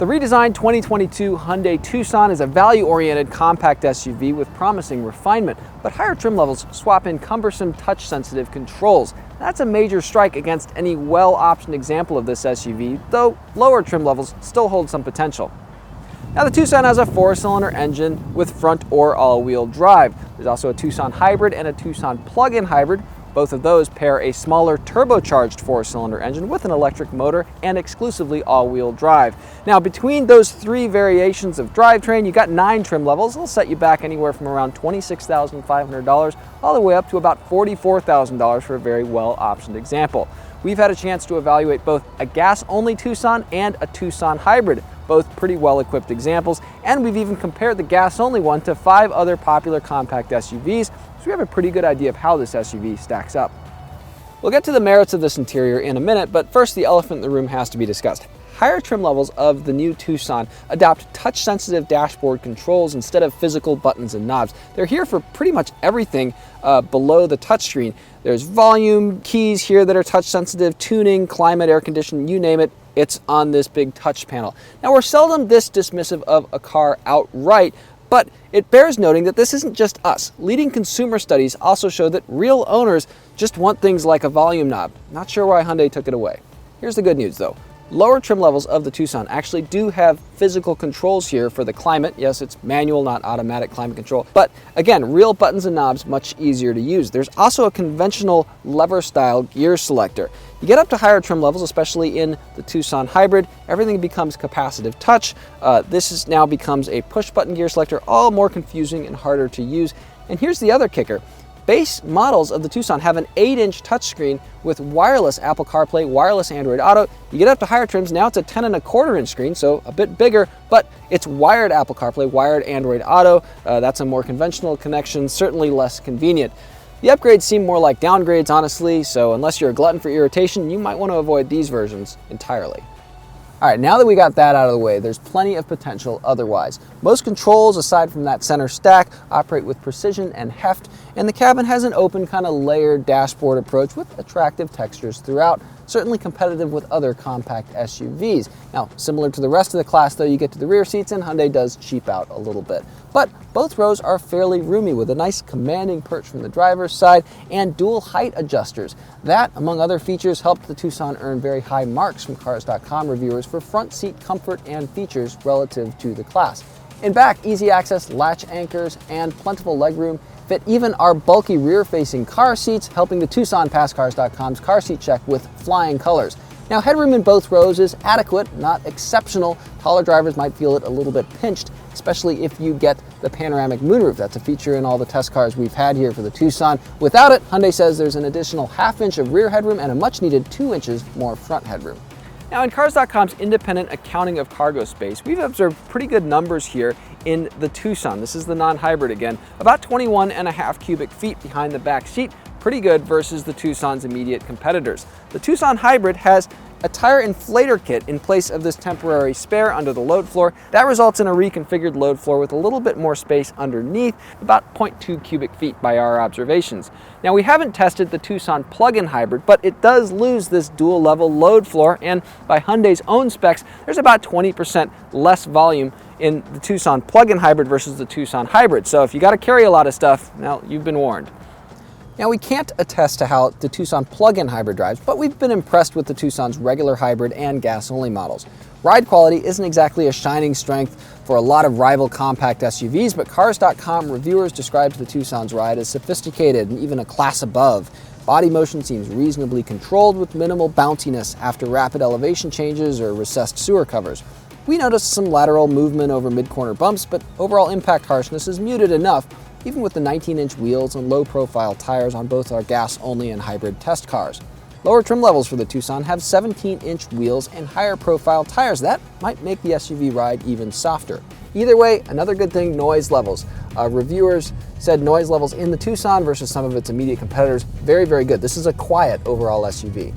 The redesigned 2022 Hyundai Tucson is a value-oriented compact SUV with promising refinement, but higher trim levels swap in cumbersome touch-sensitive controls. That's a major strike against any well-optioned example of this SUV, though lower trim levels still hold some potential. Now the Tucson has a 4-cylinder engine with front or all-wheel drive. There's also a Tucson hybrid and a Tucson plug-in hybrid. Both of those pair a smaller turbocharged 4-cylinder engine with an electric motor and exclusively all-wheel drive. Now between those three variations of drivetrain, you got 9 trim levels. It'll set you back anywhere from around $26,500 all the way up to about $44,000 for a very well-optioned example. We've had a chance to evaluate both a gas-only Tucson and a Tucson hybrid, both pretty well-equipped examples, and we've even compared the gas-only one to 5 other popular compact SUVs, so we have a pretty good idea of how this SUV stacks up. We'll get to the merits of this interior in a minute, but first the elephant in the room has to be discussed. Higher trim levels of the new Tucson adopt touch-sensitive dashboard controls instead of physical buttons and knobs. They're here for pretty much everything below the touchscreen. There's volume keys here that are touch-sensitive, tuning, climate, air conditioning, you name it. It's on this big touch panel. Now we're seldom this dismissive of a car outright, but it bears noting that this isn't just us. Leading consumer studies also show that real owners just want things like a volume knob. Not sure why Hyundai took it away. Here's the good news though. Lower trim levels of the Tucson actually do have physical controls here for the climate. Yes, it's manual, not automatic climate control. But again, real buttons and knobs, much easier to use. There's also a conventional lever-style gear selector. You get up to higher trim levels, especially in the Tucson hybrid, everything becomes capacitive touch. This now becomes a push-button gear selector, all more confusing and harder to use. And here's the other kicker. Base models of the Tucson have an 8-inch touchscreen with wireless Apple CarPlay, wireless Android Auto. You get up to higher trims, now it's a 10.25-inch screen, so a bit bigger, but it's wired Apple CarPlay, wired Android Auto. That's a more conventional connection, certainly less convenient. The upgrades seem more like downgrades, honestly, so unless you're a glutton for irritation, you might want to avoid these versions entirely. All right, now that we got that out of the way, there's plenty of potential otherwise. Most controls, aside from that center stack, operate with precision and heft, and the cabin has an open, kind of layered dashboard approach with attractive textures throughout, certainly competitive with other compact SUVs. Now, similar to the rest of the class though, you get to the rear seats and Hyundai does cheap out a little bit. But both rows are fairly roomy with a nice commanding perch from the driver's side and dual height adjusters. That, among other features, helped the Tucson earn very high marks from Cars.com reviewers for front seat comfort and features relative to the class. In back, easy access latch anchors and plentiful legroom fit even our bulky rear-facing car seats, helping the Tucson pass Cars.com's car seat check with flying colors. Now, headroom in both rows is adequate, not exceptional. Taller drivers might feel it a little bit pinched, especially if you get the panoramic moonroof. That's a feature in all the test cars we've had here for the Tucson. Without it, Hyundai says there's an additional ½ inch of rear headroom and a much-needed 2 inches more front headroom. Now, in Cars.com's independent accounting of cargo space, we've observed pretty good numbers here in the Tucson. This is the non-hybrid again, about 21.5 cubic feet behind the back seat. Pretty good versus the Tucson's immediate competitors. The Tucson hybrid has a tire inflator kit in place of this temporary spare under the load floor. That results in a reconfigured load floor with a little bit more space underneath, about 0.2 cubic feet by our observations. Now, we haven't tested the Tucson plug-in hybrid, but it does lose this dual level load floor, and by Hyundai's own specs, there's about 20% less volume in the Tucson plug-in hybrid versus the Tucson hybrid. So if you got to carry a lot of stuff, well, you've been warned. Now, we can't attest to how the Tucson plug-in hybrid drives, but we've been impressed with the Tucson's regular hybrid and gas-only models. Ride quality isn't exactly a shining strength for a lot of rival compact SUVs, but Cars.com reviewers described the Tucson's ride as sophisticated and even a class above. Body motion seems reasonably controlled with minimal bounciness after rapid elevation changes or recessed sewer covers. We noticed some lateral movement over mid-corner bumps, but overall impact harshness is muted enough, even with the 19-inch wheels and low-profile tires on both our gas-only and hybrid test cars. Lower trim levels for the Tucson have 17-inch wheels and higher-profile tires. That might make the SUV ride even softer. Either way, another good thing, noise levels. Reviewers said noise levels in the Tucson versus some of its immediate competitors, very, very good. This is a quiet overall SUV.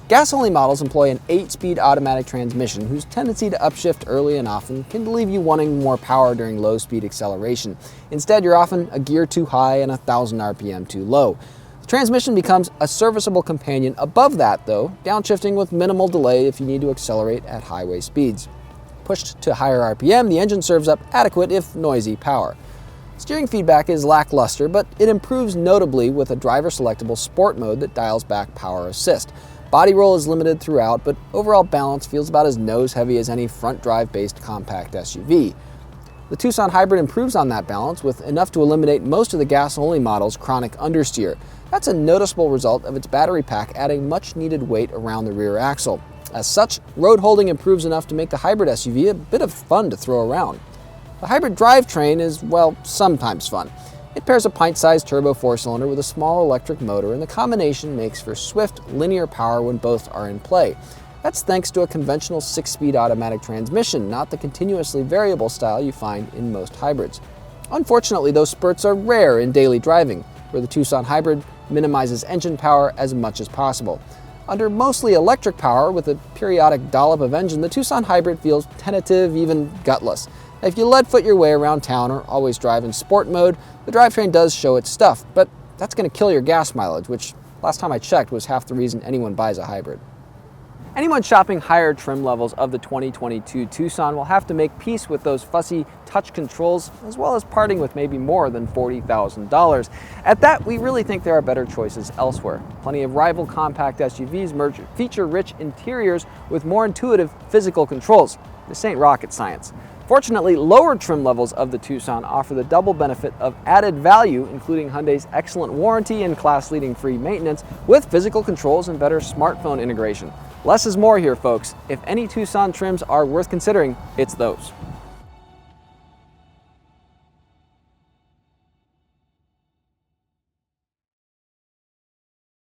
Gas-only models employ an 8-speed automatic transmission whose tendency to upshift early and often can leave you wanting more power during low-speed acceleration. Instead, you're often a gear too high and 1,000 RPM too low. The transmission becomes a serviceable companion above that, though, downshifting with minimal delay if you need to accelerate at highway speeds. Pushed to higher RPM, the engine serves up adequate, if noisy, power. Steering feedback is lackluster, but it improves notably with a driver-selectable sport mode that dials back power assist. Body roll is limited throughout, but overall balance feels about as nose-heavy as any front-drive-based compact SUV. The Tucson Hybrid improves on that balance with enough to eliminate most of the gas-only model's chronic understeer. That's a noticeable result of its battery pack adding much-needed weight around the rear axle. As such, road holding improves enough to make the hybrid SUV a bit of fun to throw around. The hybrid drivetrain is, well, sometimes fun. It pairs a pint-sized turbo 4-cylinder with a small electric motor, and the combination makes for swift, linear power when both are in play. That's thanks to a conventional 6-speed automatic transmission, not the continuously variable style you find in most hybrids. Unfortunately, those spurts are rare in daily driving, where the Tucson Hybrid minimizes engine power as much as possible. Under mostly electric power with a periodic dollop of engine, the Tucson Hybrid feels tentative, even gutless. If you lead foot your way around town or always drive in sport mode, the drivetrain does show its stuff, but that's going to kill your gas mileage, which last time I checked was half the reason anyone buys a hybrid. Anyone shopping higher trim levels of the 2022 Tucson will have to make peace with those fussy touch controls, as well as parting with maybe more than $40,000. At that, we really think there are better choices elsewhere. Plenty of rival compact SUVs merge feature-rich interiors with more intuitive physical controls. This ain't rocket science. Fortunately, lower trim levels of the Tucson offer the double benefit of added value, including Hyundai's excellent warranty and class-leading free maintenance, with physical controls and better smartphone integration. Less is more here, folks. If any Tucson trims are worth considering, it's those.